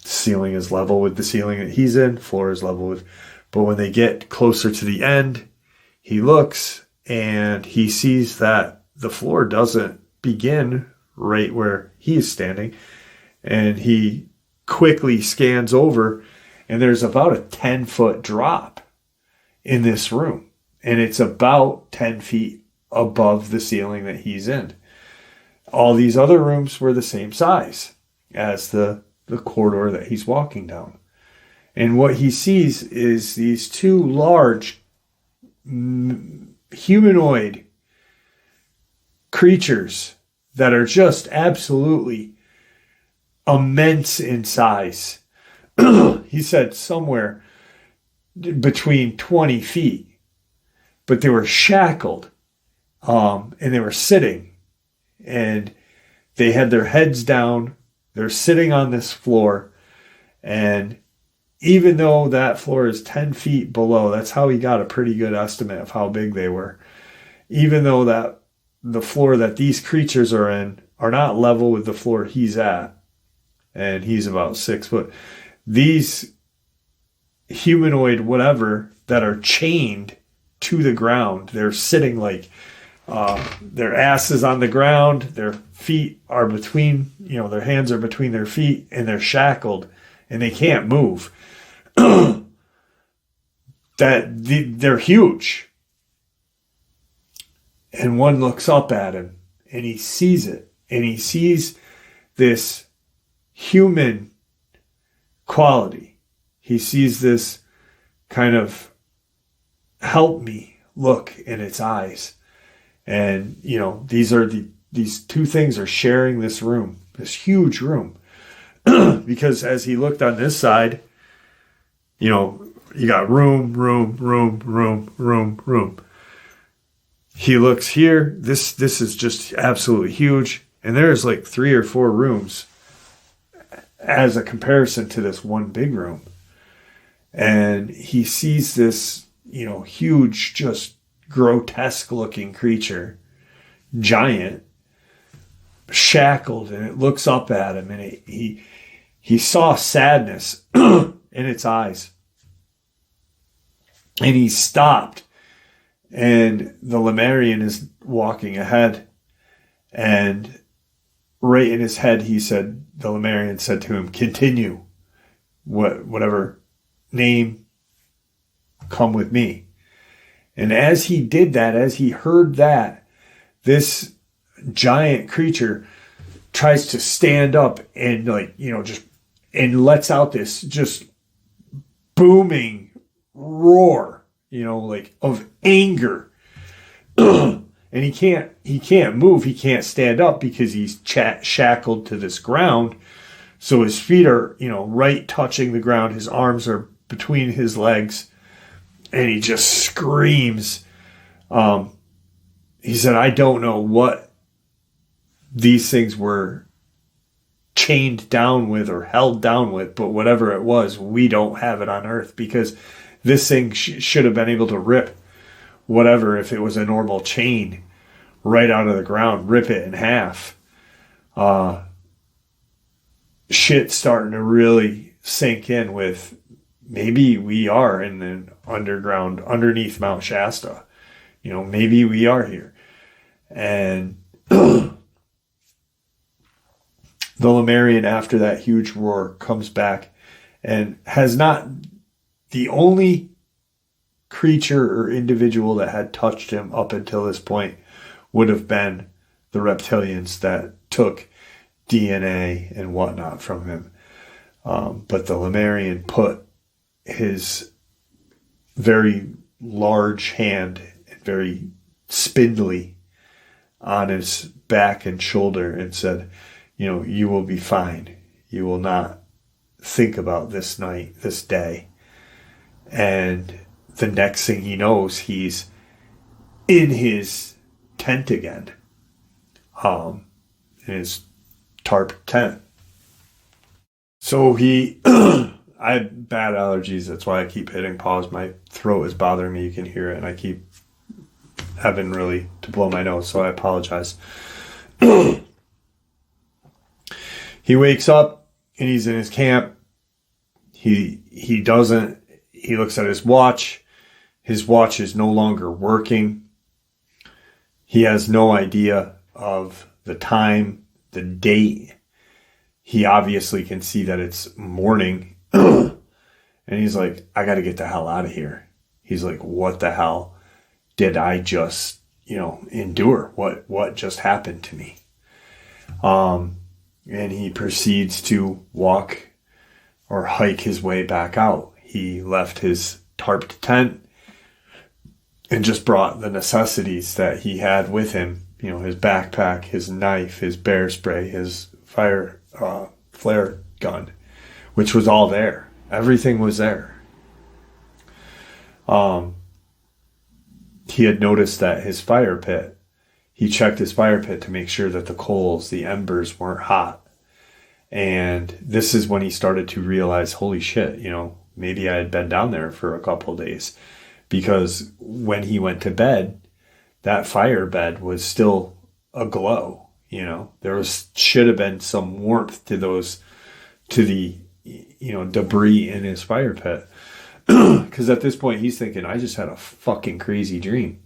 Ceiling is level with the ceiling that he's in. Floor is level with. But when they get closer to the end, he looks and he sees that the floor doesn't begin right where he is standing. And he quickly scans over, and there's about a 10-foot drop in this room. And it's about 10 feet above the ceiling that he's in. All these other rooms were the same size as the corridor that he's walking down. And what he sees is these 2 large humanoid creatures that are just absolutely immense in size. He said somewhere between 20 feet. But they were shackled, and they were sitting, and They had their heads down. They're sitting on this floor. And even though that floor is 10 feet below, that's how he got a pretty good estimate of how big they were. Even though that the floor that these creatures are in are not level with the floor he's at, and he's about 6 foot, these humanoid whatever that are chained to the ground, they're sitting like their asses on the ground, their feet are between, their hands are between their feet, and they're shackled and they can't move. They're huge. And one looks up at him and he sees it, and he sees this human quality. He sees this kind of help me look in its eyes. And, these two things are sharing this room, this huge room. Because as he looked on this side, you got room. He looks here. This is just absolutely huge. And there's like 3 or 4 rooms as a comparison to this one big room. And he sees this, huge, just grotesque looking creature, giant, shackled, and it looks up at him, and he saw sadness in its eyes. And he stopped, and the Lemurian is walking ahead, and right in his head, the Lemurian said to him, "Continue, whatever name, come with me." And as he did that, as he heard that, this giant creature tries to stand up and and lets out this just booming roar, of anger. And he can't move. He can't stand up because he's shackled to this ground. So his feet are, right touching the ground. His arms are between his legs, and he just screams. He said, "I don't know what these things were chained down with or held down with, but whatever it was, we don't have it on Earth, because this thing should have been able to rip whatever, if it was a normal chain, right out of the ground, rip it in half." Shit's starting to really sink in with, maybe we are in the underground underneath Mount Shasta. Maybe we are here. And the Lemurian, after that huge roar, comes back and has not, the only creature or individual that had touched him up until this point would have been the reptilians that took DNA and whatnot from him. But the Lemurian put his very large hand, very spindly, on his back and shoulder and said, "You will be fine. You will not think about this night, this day." And the next thing he knows, he's in his tent again, in his tarp tent. So I had bad allergies. That's why I keep hitting pause. My throat is bothering me. You can hear it, and I keep having really to blow my nose, so I apologize. He wakes up and he's in his camp. He looks at his watch. His watch is no longer working. He has no idea of the time, the date. He obviously can see that it's morning. And he's like, "I got to get the hell out of here." He's like, "What the hell did I just, endure? What just happened to me?" And he proceeds to walk or hike his way back out. He left his tarped tent and just brought the necessities that he had with him. His backpack, his knife, his bear spray, his flare gun, which was all there. Everything was there. He had noticed that his fire pit, he checked his fire pit to make sure that the coals, the embers, weren't hot. And this is when he started to realize, holy shit, maybe I had been down there for a couple of days. Because when he went to bed, that fire bed was still aglow. There should have been some warmth to the debris in his fire pit. Because at this point he's thinking, I just had a fucking crazy dream.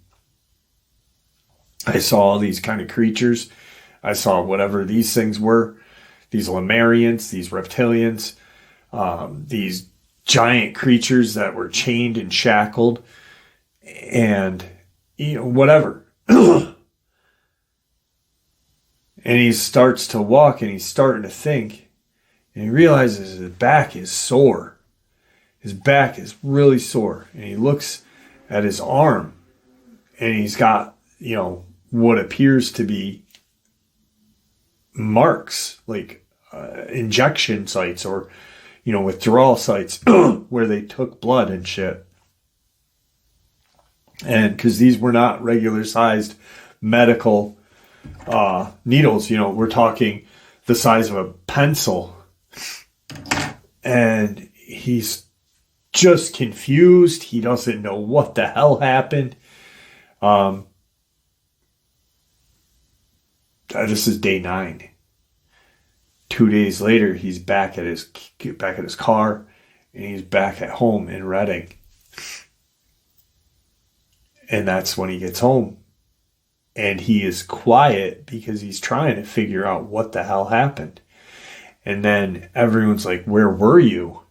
I saw all these kind of creatures. I saw whatever these things were. These Lemurians, these reptilians, these giant creatures that were chained and shackled. And, whatever. And he starts to walk and he's starting to think. And he realizes his back is sore. His back is really sore. And he looks at his arm. And he's got, what appears to be marks, like injection sites or, withdrawal sites where they took blood and shit. And because these were not regular sized medical needles, we're talking the size of a pencil. And he's just confused. He doesn't know what the hell happened. This is day 9. 2 days later, he's back at his car, and he's back at home in Reading. And that's when he gets home. And he is quiet because he's trying to figure out what the hell happened. And then everyone's like, where were you?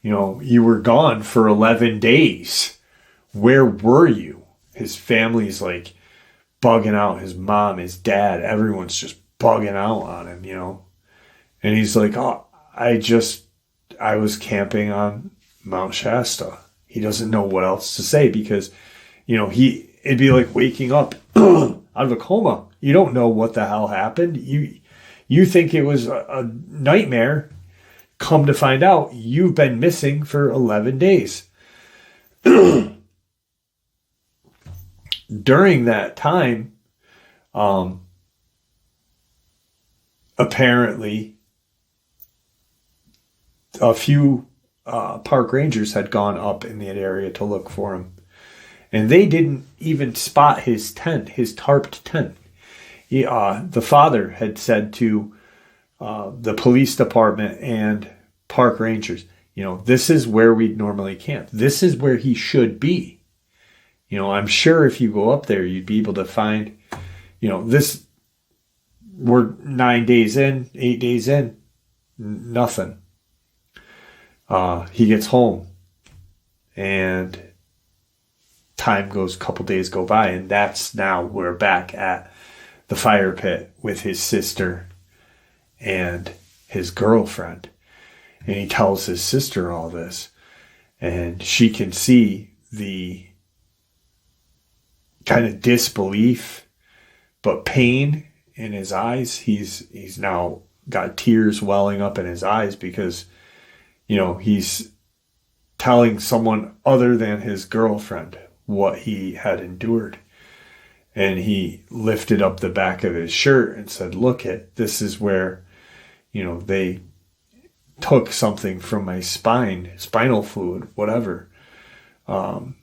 You were gone for 11 days. Where were you? His family's like bugging out. His mom, his dad, everyone's just bugging out on him, And he's like, oh, I was camping on Mount Shasta. He doesn't know what else to say because, it'd be like waking up out of a coma. You don't know what the hell happened. You think it was a nightmare. Come to find out, you've been missing for 11 days. During that time, apparently, a few park rangers had gone up in that area to look for him. And they didn't even spot his tent, his tarped tent. The father had said to the police department and park rangers, this is where we'd normally camp. This is where he should be. I'm sure if you go up there, you'd be able to find, this. We're 9 days in, 8 days in, nothing. He gets home and a couple days go by, and that's now we're back at the fire pit with his sister and his girlfriend. And he tells his sister all this, and she can see the kind of disbelief, but pain in his eyes. He's now got tears welling up in his eyes because, he's telling someone other than his girlfriend what he had endured. And he lifted up the back of his shirt and said, look, this is where, they took something from my spinal fluid, whatever. And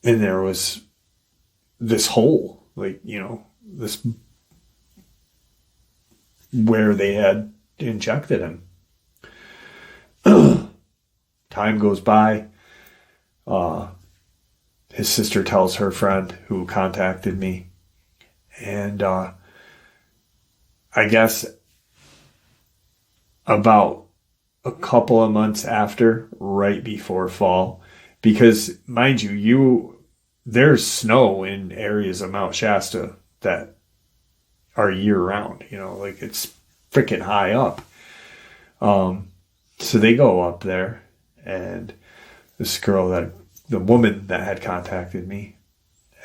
there was this hole, this where they had injected him. Time goes by. His sister tells her friend who contacted me. And I guess about a couple of months after, right before fall, because mind you, there's snow in areas of Mount Shasta that are year round, it's freaking high up. So they go up there, and this the woman that had contacted me,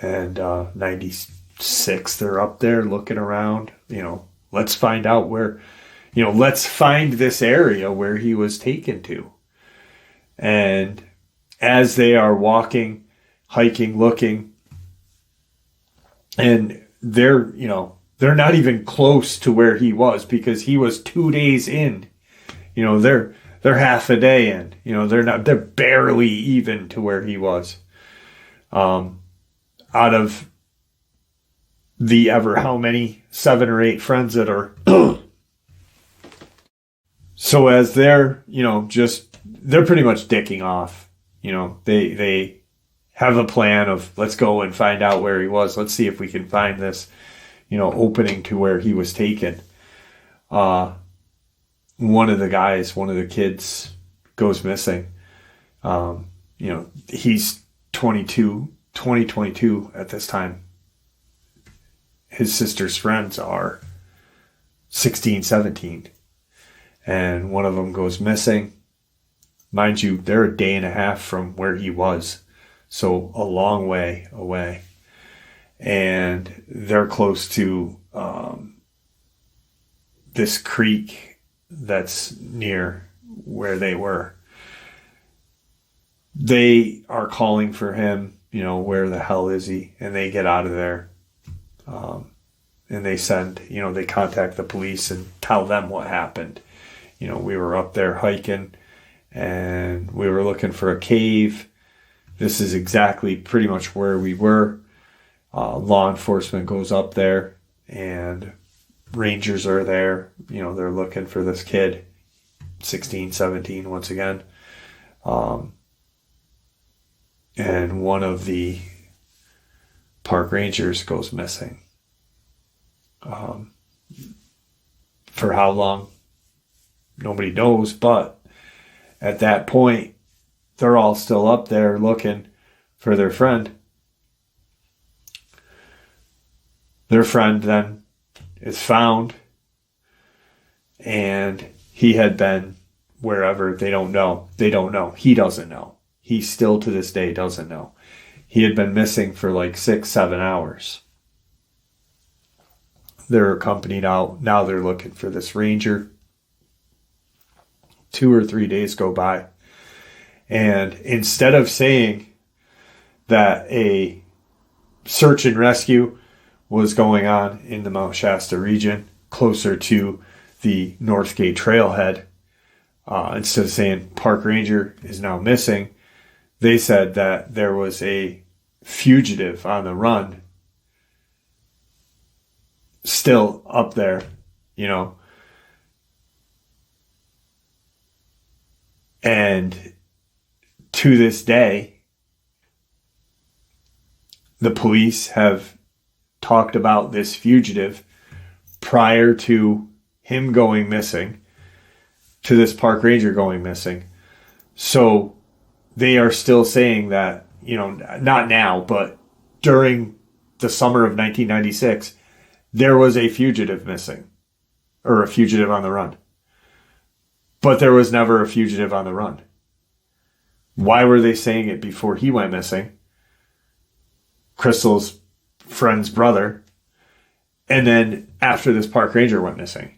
and 96, they're up there looking around, let's find out where, let's find this area where he was taken to. And as they are walking, hiking, looking, and they're, they're not even close to where he was, because he was 2 days in. They're half a day in. They're barely even to where he was. Out of the ever how many 7 or 8 friends that are so as they're they're pretty much dicking off. They have a plan of, let's go and find out where he was. Let's see if we can find this opening to where he was taken. One of the kids goes missing. He's 22 at this time. His sister's friends are 16, 17. And one of them goes missing. Mind you, they're a day and a half from where he was. So a long way away. And they're close to this creek that's near where they were. They are calling for him, where the hell is he? And they get out of there. And they send, they contact the police and tell them what happened. We were up there hiking and we were looking for a cave. This is exactly pretty much where we were. Law enforcement goes up there and rangers are there. They're looking for this kid, 16, 17 once again. And one of the park rangers goes missing. For how long? Nobody knows, but at that point, they're all still up there looking for their friend. Their friend then is found, and he had been wherever. They don't know. He doesn't know. He still to this day doesn't know. He had been missing for like 6-7 hours. They're accompanied out. Now they're looking for this ranger. 2 or 3 days go by. And instead of saying that a search and rescue was going on in the Mount Shasta region, closer to the Northgate Trailhead, instead of saying park ranger is now missing, they said that there was a fugitive on the run still up there, and to this day, the police have talked about this fugitive prior to him going missing, to this park ranger going missing. So they are still saying that, not now, but during the summer of 1996, there was a fugitive missing, or a fugitive on the run. But there was never a fugitive on the run. Why were they saying it before he went missing? Crystal's friend's brother. And then after this park ranger went missing.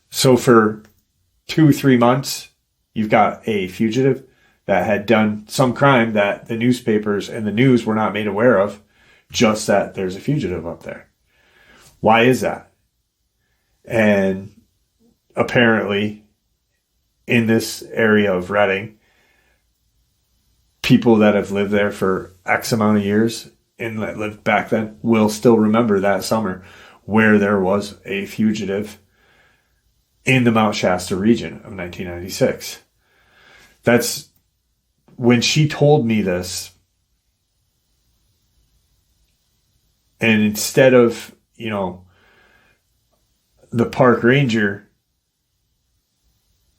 So for 2-3 months, you've got a fugitive that had done some crime that the newspapers and the news were not made aware of, just that there's a fugitive up there. Why is that? And apparently, in this area of Redding, people that have lived there for X amount of years and that lived back then will still remember that summer where there was a fugitive in the Mount Shasta region of 1996. That's when she told me this. And instead of, the park ranger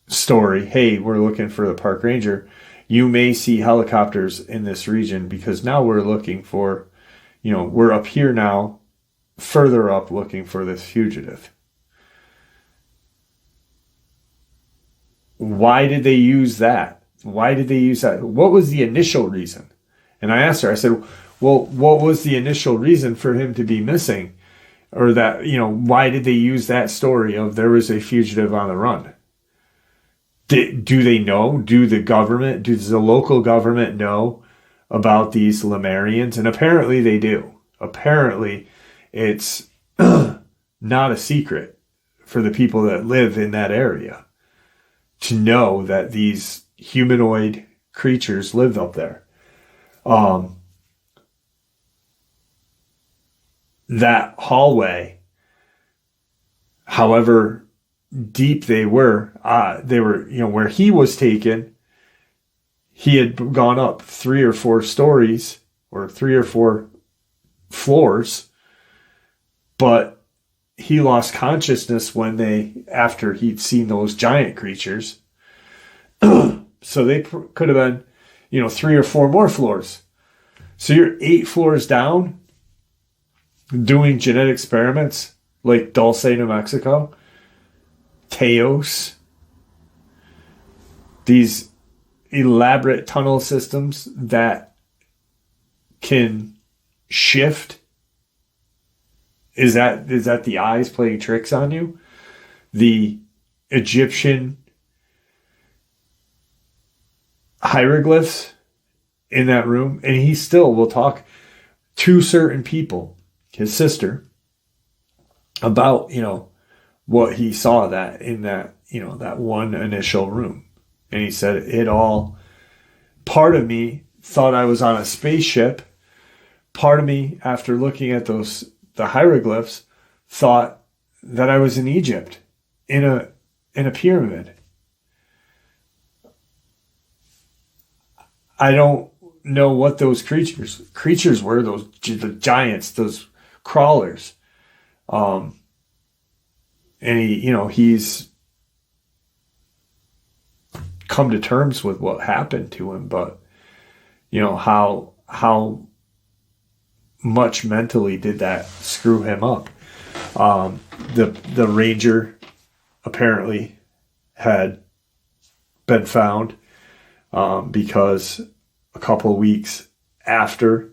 story, hey, we're looking for the park ranger, you may see helicopters in this region because now we're looking for, we're up here now, further up looking for this fugitive. Why did they use that? What was the initial reason? And I asked her, I said, well, what was the initial reason for him to be missing? Or that, why did they use that story of there was a fugitive on the run? Do they know? Does the local government know about these Lemurians? And apparently they do. Apparently it's not a secret for the people that live in that area to know that these humanoid creatures live up there. That hallway, however deep they were, where he was taken, he had gone up 3 or 4 stories or 3 or 4 floors, but he lost consciousness after he'd seen those giant creatures. So they could have been, 3 or 4 more floors. So you're 8 floors down doing genetic experiments like Dulce, New Mexico, Teos, these elaborate tunnel systems that can shift. Is that the eyes playing tricks on you? The Egyptian hieroglyphs in that room, and he still will talk to certain people, his sister, about what he saw that in that that one initial room. And he said part of me thought I was on a spaceship. Part of me, after looking at the hieroglyphs, thought that I was in Egypt in a pyramid. I don't know what those creatures were, the giants, those crawlers. And he's come to terms with what happened to him, but how much mentally did that screw him up? The ranger apparently had been found because a couple of weeks after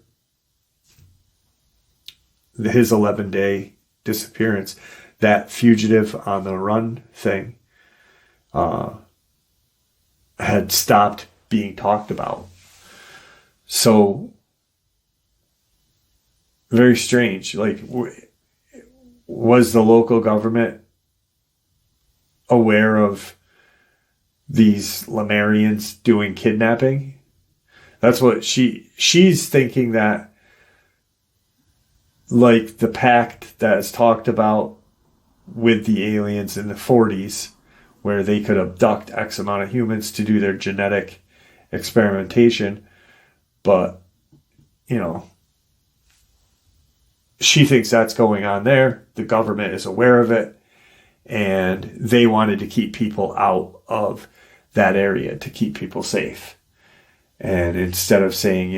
his 11-day disappearance, that fugitive on the run thing had stopped being talked about. So very strange. Like, was the local government aware of these Lemurians doing kidnapping? That's what she's thinking, that like the pact that is talked about with the aliens in the 40s, where they could abduct X amount of humans to do their genetic experimentation. But, she thinks that's going on there. The government is aware of it. And they wanted to keep people out of that area to keep people safe. And instead of saying,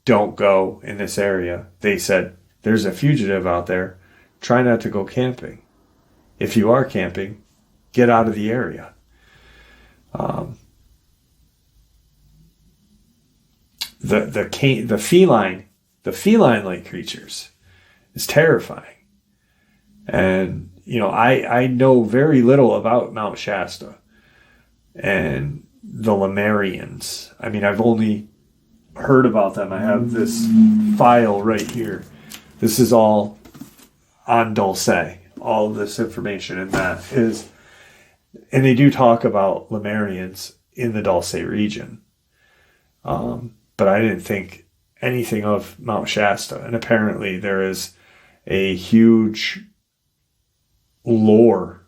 don't go in this area, they said, there's a fugitive out there. Try not to go camping. If you are camping, get out of the area. The feline-like creatures is terrifying. And, I know very little about Mount Shasta and the Lemurians. I mean, I've only heard about them. I have this file right here. This is all on Dulce, all of this information, and that is, and they do talk about Lemurians in the Dulce region. But I didn't think anything of Mount Shasta. And apparently there is a huge lore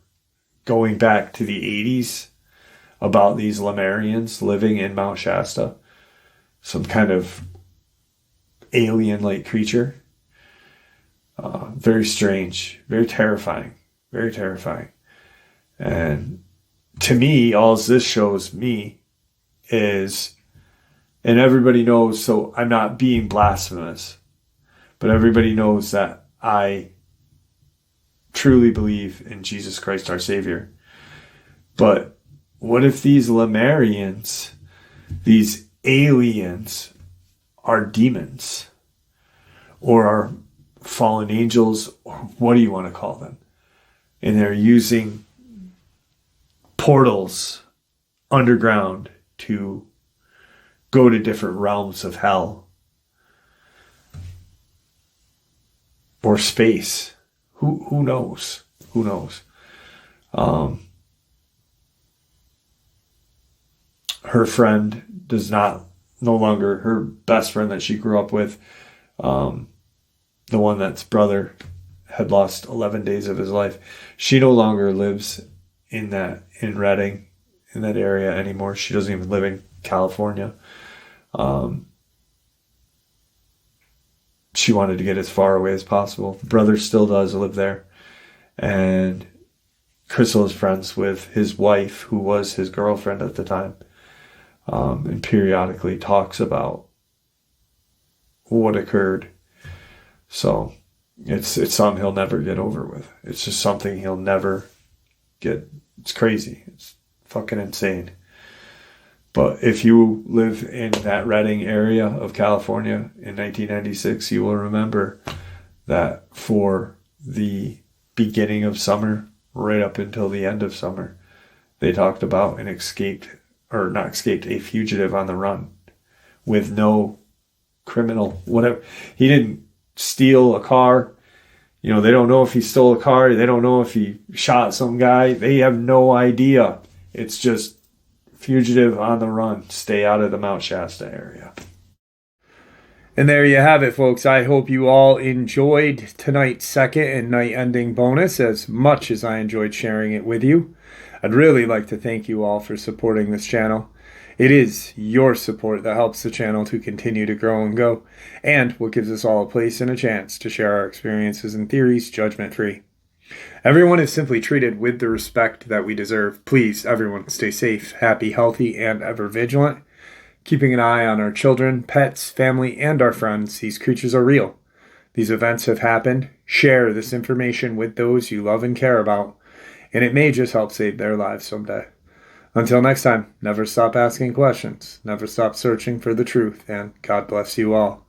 going back to the 80s about these Lemurians living in Mount Shasta. Some kind of alien-like creature. Very strange, very terrifying, very terrifying. And to me, all this shows me is, and everybody knows, so I'm not being blasphemous, but everybody knows that I truly believe in Jesus Christ, our Savior. But what if these Lemurians, these aliens, are demons or are fallen angels, or what do you want to call them? And they're using portals underground to go to different realms of hell. or space. Who knows? Who knows? Her friend no longer, her best friend that she grew up with, the one that's brother had lost 11 days of his life. She no longer lives in Redding, in that area anymore. She doesn't even live in California. She wanted to get as far away as possible. The brother still does live there. And Crystal is friends with his wife, who was his girlfriend at the time, and periodically talks about what occurred. So it's something he'll never get over with. It's just something he'll never get. It's crazy. It's fucking insane. But if you live in that Redding area of California in 1996, you will remember that for the beginning of summer, right up until the end of summer, they talked about a fugitive on the run with no criminal, whatever. He didn't steal a car. They don't know if he stole a car. They don't know if he shot some guy. They have no idea. It's just fugitive on the run. Stay out of the Mount Shasta area. And there you have it, folks. I hope you all enjoyed tonight's second and night-ending bonus as much as I enjoyed sharing it with you. I'd really like to thank you all for supporting this channel. It is your support that helps the channel to continue to grow and go, and what gives us all a place and a chance to share our experiences and theories judgment-free. Everyone is simply treated with the respect that we deserve. Please, everyone, stay safe, happy, healthy, and ever vigilant. Keeping an eye on our children, pets, family, and our friends. These creatures are real. These events have happened. Share this information with those you love and care about, and it may just help save their lives someday. Until next time, never stop asking questions, never stop searching for the truth, and God bless you all.